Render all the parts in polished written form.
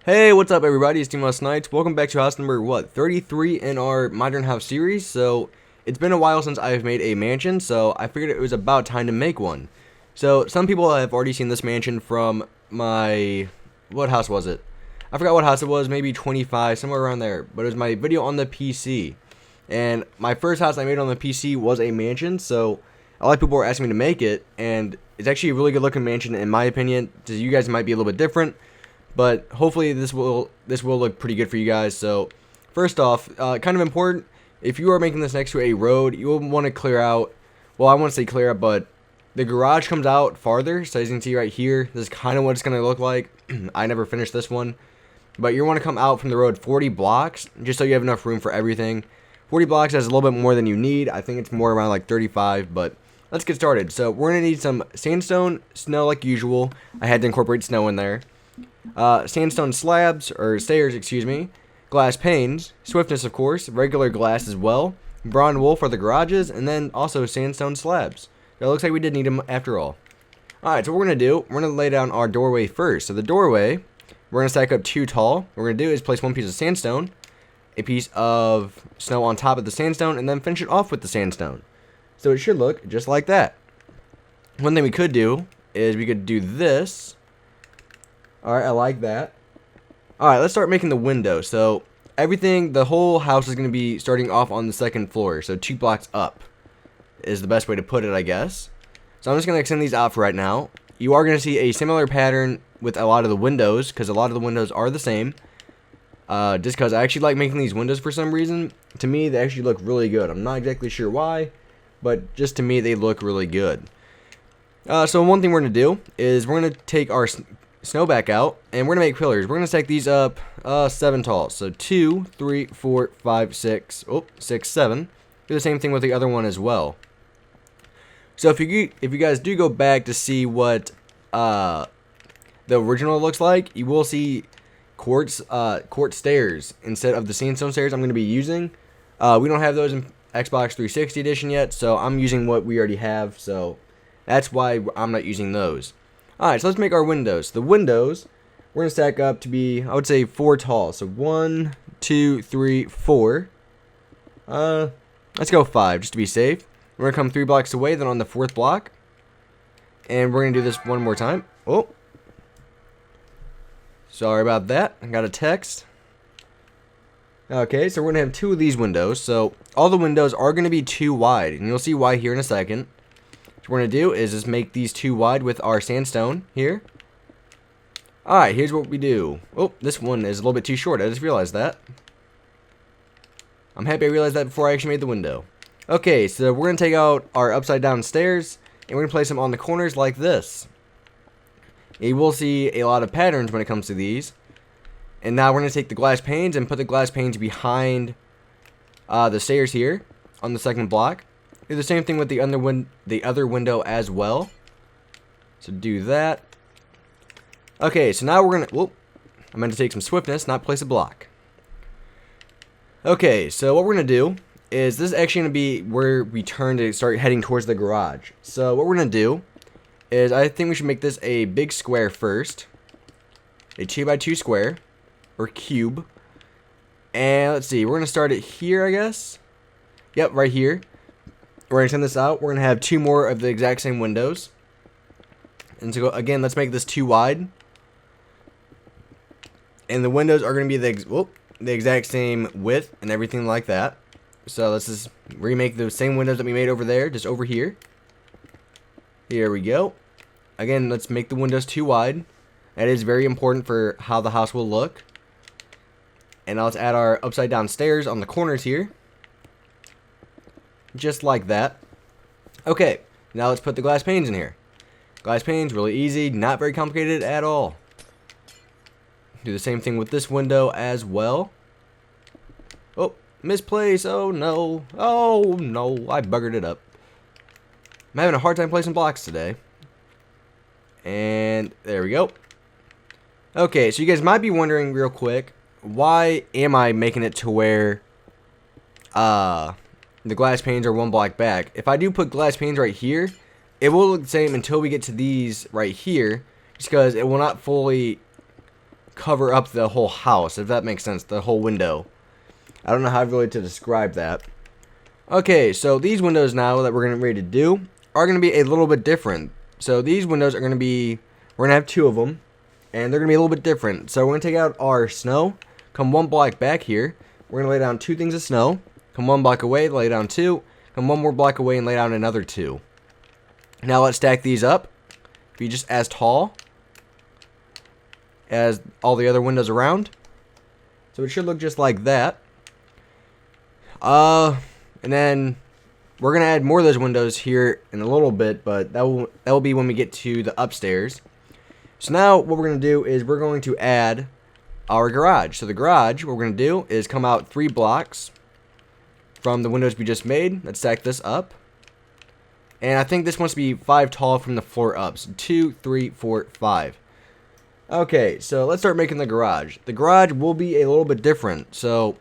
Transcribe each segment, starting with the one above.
Hey, what's up everybody, it's Team Knights. Welcome back to house number, 33 in our Modern House series. So, it's been a while since I've made a mansion, so I figured it was about time to make one. So, some people have already seen this mansion from my... what house was it? I forgot what house it was, maybe 25, somewhere around there. But it was my video on the PC. And my first house I made on the PC was a mansion, so a lot of people were asking me to make it. And it's actually a really good looking mansion in my opinion. So you guys might be a little bit different. But hopefully this will look pretty good for you guys. So first off, kind of important, if you are making this next to a road, you will want to clear out, well, I won't say clear out, but the garage comes out farther. So as you can see right here, this is kind of what it's going to look like. I never finished this one. But you want to come out from the road 40 blocks, just so you have enough room for everything. 40 blocks is a little bit more than you need. I think it's more around like 35, but let's get started. So we're going to need some sandstone, snow like usual. I had to incorporate snow in there. Sandstone slabs, or stairs, excuse me, glass panes, swiftness of course, regular glass as well, brawn wool for the garages, and then also sandstone slabs. So it looks like we did need them after all. Alright, so what we're going to do, we're going to lay down our doorway first. So the doorway, we're going to stack up 2 tall. What we're going to do is place 1 piece of sandstone, a piece of snow on top of the sandstone, and then finish it off with the sandstone. So it should look just like that. One thing we could do is we could do this. Alright, I like that. Alright, let's start making the window. So, everything, the whole house is going to be starting off on the second floor. So, 2 blocks up is the best way to put it, I guess. So, I'm just going to extend these out for right now. You are going to see a similar pattern with a lot of the windows, because a lot of the windows are the same. Just because I actually like making these windows for some reason. To me, they actually look really good. I'm not exactly sure why, but just to me, they look really good. So, one thing we're going to do is we're going to take our snow back out, and we're gonna make pillars. We're gonna stack these up 7 tall. So 2, 3, 4, 5, 6, 6, 7. Do the same thing with the other one as well. So if you guys do go back to see what the original looks like, you will see quartz stairs instead of the sandstone stairs I'm gonna be using. We don't have those in Xbox 360 edition yet, so I'm using what we already have. So that's why I'm not using those. Alright, so let's make our windows. The windows, we're going to stack up to be, I would say, 4 tall. So 1, 2, 3, 4. Let's go 5, just to be safe. We're going to come 3 blocks away, then on the 4th block. And we're going to do this one more time. Oh. Sorry about that. I got a text. Okay, so we're going to have 2 of these windows. So all the windows are going to be 2 wide. And you'll see why here in a second. What we're going to do is just make these 2 wide with our sandstone here. Alright, here's what we do. Oh, this one is a little bit too short. I just realized that. I'm happy I realized that before I actually made the window. Okay, so we're going to take out our upside down stairs, and we're going to place them on the corners like this. You will see a lot of patterns when it comes to these. And now we're going to take the glass panes and put the glass panes behind the stairs here on the second block. Do the same thing with the other window as well. So do that. Okay, so now we're gonna. Whoop! I'm gonna take some swiftness, not place a block. Okay, so what we're gonna do is this is actually gonna be where we turn to start heading towards the garage. So what we're gonna do is I think we should make this a big square first, a 2x2 square or cube. And let's see, we're gonna start it here, I guess. Yep, right here. We're going to send this out. We're going to have 2 more of the exact same windows. And so again, let's make this 2 wide. And the windows are going to be the exact same width and everything like that. So let's just remake the same windows that we made over there, just over here. Here we go. Again, let's make the windows 2 wide. That is very important for how the house will look. And now let's add our upside down stairs on the corners here. Just like that. Okay, now let's put the glass panes in here. Glass panes, really easy, not very complicated at all. Do the same thing with this window as well. Oh, misplace, oh no. Oh no, I buggered it up. I'm having a hard time placing blocks today. And there we go. Okay, so you guys might be wondering real quick, why am I making it to where the glass panes are 1 block back? If I do put glass panes right here, it will look the same until we get to these right here, just because it will not fully cover up the whole house, if that makes sense, the whole window. I don't know how really to describe that. Okay, so these windows now that we're going to ready to do are going to be a little bit different. So these windows are going to be, we're going to have 2 of them, and they're going to be a little bit different. So we're going to take out our snow, come 1 block back here. We're going to lay down 2 things of snow, come 1 block away, lay down 2, come 1 more block away and lay down another 2. Now let's stack these up, be just as tall as all the other windows around. So it should look just like that. And then we're gonna add more of those windows here in a little bit, but that will be when we get to the upstairs. So now what we're gonna do is we're going to add our garage. So the garage, what we're gonna do is come out 3 blocks from the windows we just made. Let's stack this up. And I think this wants to be 5 tall from the floor up. So 2, 3, 4, 5. Okay, so let's start making the garage. The garage will be a little bit different. So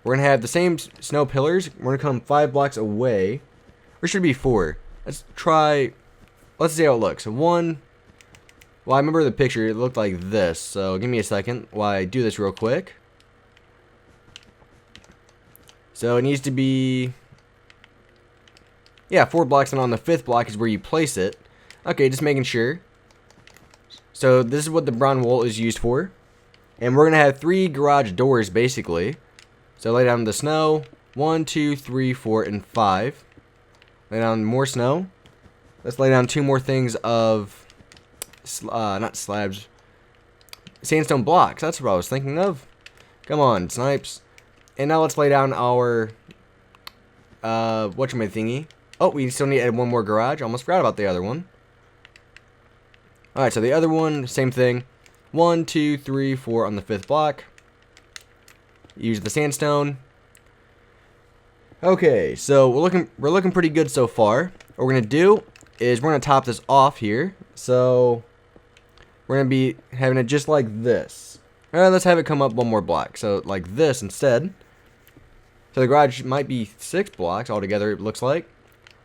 we're going to have the same snow pillars. We're going to come 5 blocks away. Or should it be 4? Let's see how it looks. So 1. Well, I remember the picture. It looked like this. So give me a second while I do this real quick. So it needs to be, yeah, 4 blocks, and on the 5th block is where you place it. Okay, just making sure. So this is what the brown wool is used for. And we're going to have 3 garage doors, basically. So lay down the snow. 1, 2, 3, 4, and 5. Lay down more snow. Let's lay down 2 more things of, not slabs, sandstone blocks. That's what I was thinking of. Come on, Snipes. And now let's lay down our, whatchamathingy. Oh, we still need to add 1 more garage. Almost forgot about the other one. Alright, so the other one, same thing. 1, 2, 3, 4 on the 5th block. Use the sandstone. Okay, so we're looking pretty good so far. What we're gonna do is we're gonna top this off here. So we're gonna be having it just like this. Alright, let's have it come up 1 more block. So like this instead. So the garage might be 6 blocks altogether, it looks like.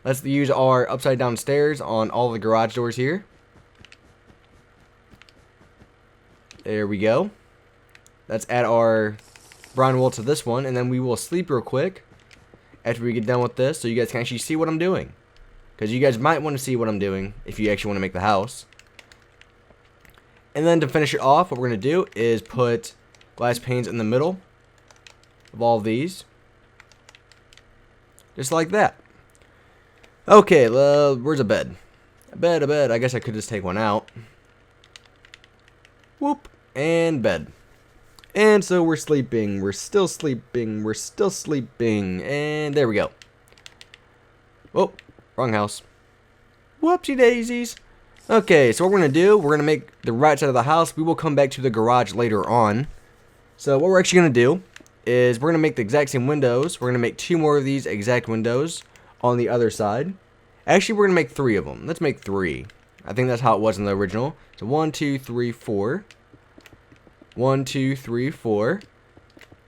Let's use our upside down stairs on all the garage doors here. There we go. Let's add our brown wool to this one, and then we will sleep real quick after we get done with this, so you guys can actually see what I'm doing. Because you guys might want to see what I'm doing if you actually want to make the house. And then to finish it off, what we're going to do is put glass panes in the middle of all of these. Just like that. Okay, where's a bed? A bed. I guess I could just take one out. Whoop. And bed. And so we're sleeping. We're still sleeping. We're still sleeping. And there we go. Oh, wrong house. Whoopsie daisies. Okay, so what we're going to do, we're going to make the right side of the house. We will come back to the garage later on. So what we're actually going to do is we're going to make the exact same windows. We're going to make 2 more of these exact windows on the other side. Actually, we're going to make 3 of them. Let's make 3. I think that's how it was in the original. So 1, 2, 3, 4. 1, 2, 3, 4.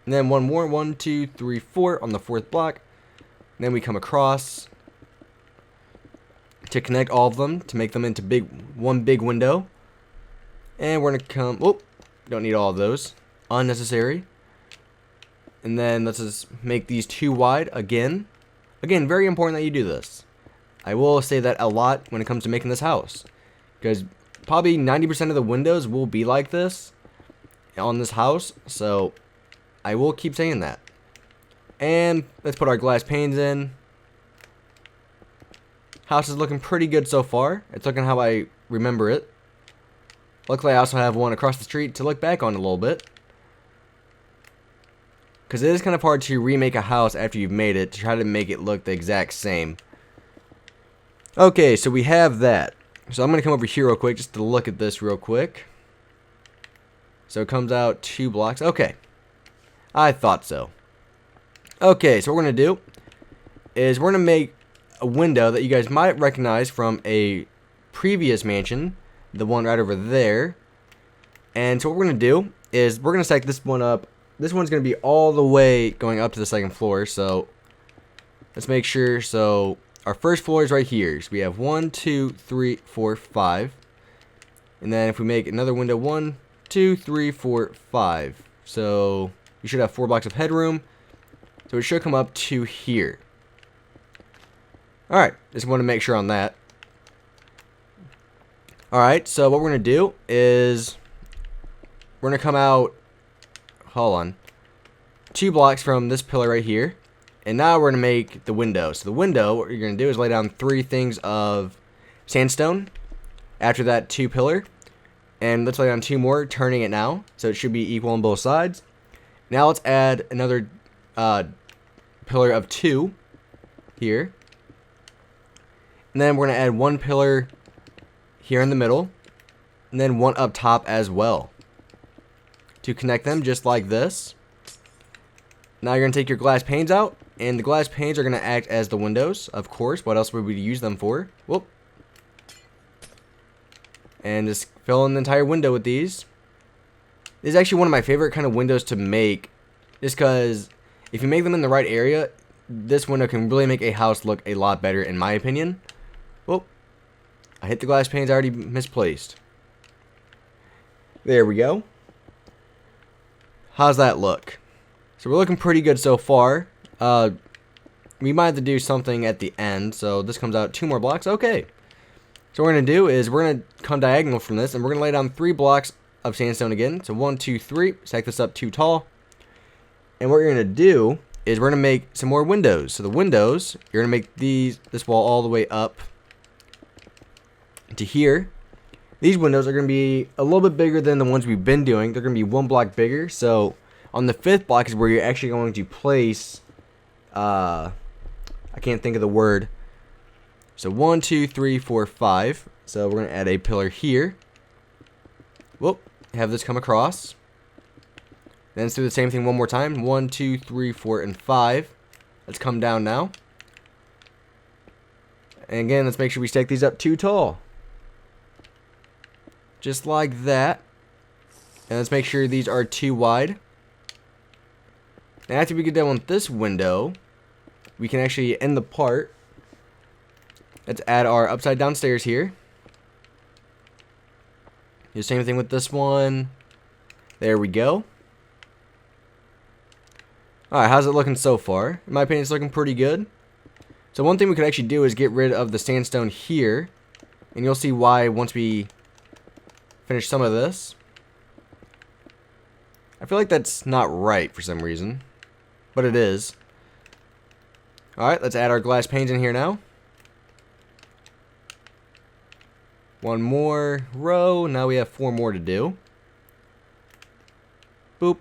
And then 1 more. 1, 2, 3, 4 on the 4th block. And then we come across to connect all of them to make them into one big window. And we're going to come, oh, don't need all of those. Unnecessary. And then let's just make these 2 wide again. Again, very important that you do this. I will say that a lot when it comes to making this house. Because probably 90% of the windows will be like this on this house. So I will keep saying that. And let's put our glass panes in. House is looking pretty good so far. It's looking how I remember it. Luckily, I also have one across the street to look back on a little bit. Because it is kind of hard to remake a house after you've made it, to try to make it look the exact same. Okay, so we have that. So I'm going to come over here real quick just to look at this real quick. So it comes out 2 blocks. Okay. I thought so. Okay, so what we're going to do is we're going to make a window that you guys might recognize from a previous mansion. The one right over there. And so what we're going to do is we're going to stack this one up. This one's going to be all the way going up to the 2nd floor. So let's make sure. So our first floor is right here. So we have 1, 2, 3, 4, 5. And then if we make another window, 1, 2, 3, 4, 5. So you should have 4 blocks of headroom. So it should come up to here. Alright, just want to make sure on that. Alright, so what we're going to do is we're going to come out, hold on, 2 blocks from this pillar right here. And now we're going to make the window. So the window, what you're going to do is lay down 3 things of sandstone. After that, 2 pillar. And let's lay down 2 more, turning it now. So it should be equal on both sides. Now let's add another pillar of 2 here. And then we're going to add 1 pillar here in the middle. And then 1 up top as well. To connect them just like this. Now you're going to take your glass panes out. And the glass panes are going to act as the windows, of course. What else would we use them for? Whoop. And just fill in the entire window with these. This is actually one of my favorite kind of windows to make. Just because if you make them in the right area, this window can really make a house look a lot better, in my opinion. Whoop. I hit the glass panes, I already misplaced. There we go. How's that look? So we're looking pretty good so far. We might have to do something at the end. So this comes out 2 more blocks. Okay. So what we're going to do is we're going to come diagonal from this. And we're going to lay down 3 blocks of sandstone again. So 1, 2, 3. Stack this up 2 tall. And what you're going to do is we're going to make some more windows. So the windows, you're going to make this wall all the way up to here. These windows are going to be a little bit bigger than the ones we've been doing. They're going to be 1 block bigger. So on the 5th block is where you're actually going to place, I can't think of the word. So 1, 2, 3, 4, 5. So we're going to add a pillar here. Whoop. Have this come across. Then let's do the same thing one more time. 1, 2, 3, 4, and 5. Let's come down now. And again, let's make sure we stack these up 2 tall. Just like that. And let's make sure these are 2 wide. And after we get done with this window, we can actually end the part. Let's add our upside down stairs here. Do the same thing with this one. There we go. Alright, how's it looking so far? In my opinion, it's looking pretty good. So one thing we could actually do is get rid of the sandstone here. And you'll see why once we finish some of this. I feel like that's not right for some reason. But it is. Alright, let's add our glass panes in here now. 1 more row. Now we have 4 more to do. Boop.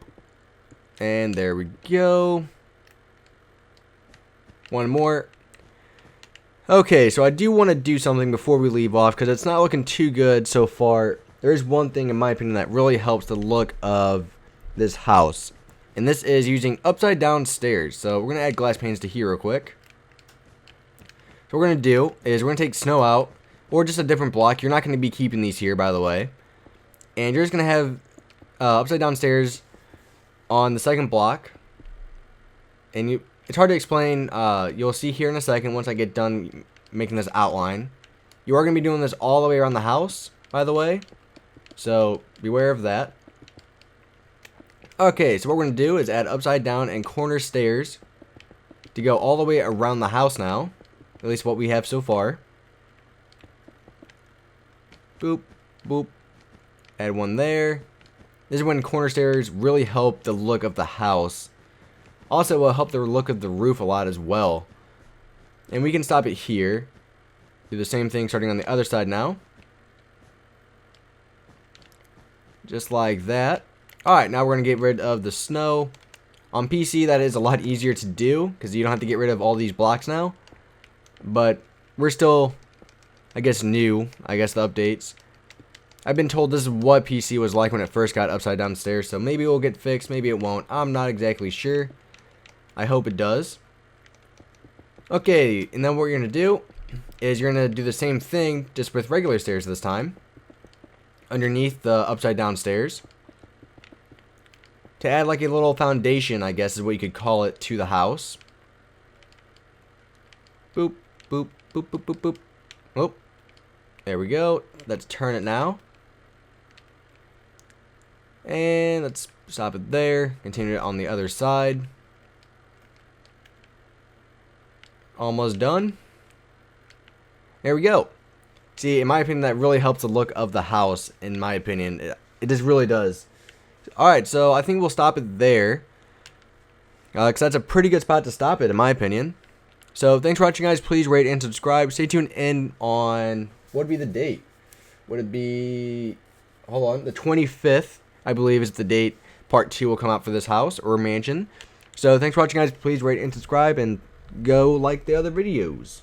And there we go. 1 more. Okay, so I do want to do something before we leave off because it's not looking too good so far. There is one thing, in my opinion, that really helps the look of this house. And this is using upside down stairs. So we're going to add glass panes to here real quick. So what we're going to do is we're going to take snow out. Or just a different block. You're not going to be keeping these here, by the way. And you're just going to have upside down stairs on the 2nd block. And it's hard to explain. You'll see here in a second once I get done making this outline. You are going to be doing this all the way around the house, by the way. So beware of that. Okay, so what we're going to do is add upside down and corner stairs to go all the way around the house now. At least what we have so far. Boop, boop. Add 1 there. This is when corner stairs really help the look of the house. Also, it will help the look of the roof a lot as well. And we can stop it here. Do the same thing starting on the other side now. Just like that. Alright, now we're going to get rid of the snow. On PC, that is a lot easier to do because you don't have to get rid of all these blocks now. But we're still, I guess, new. I guess the updates. I've been told this is what PC was like when it first got upside down stairs. So maybe it will get fixed. Maybe it won't. I'm not exactly sure. I hope it does. Okay, and then what you're going to do is you're going to do the same thing just with regular stairs this time. Underneath the upside down stairs. To add like a little foundation, I guess is what you could call it, to the house. Boop, boop, boop, boop, boop, boop. Oh, there we go. Let's turn it now. And let's stop it there. Continue it on the other side. Almost done. There we go. See, in my opinion, that really helps the look of the house, in my opinion. It just really does. Alright, so I think we'll stop it there. Because that's a pretty good spot to stop it, in my opinion. So, thanks for watching, guys. Please rate and subscribe. Stay tuned in on... what would be the date? Would it be... hold on. The 25th, I believe, is the date part 2 will come out for this house or mansion. So, thanks for watching, guys. Please rate and subscribe, and go like the other videos.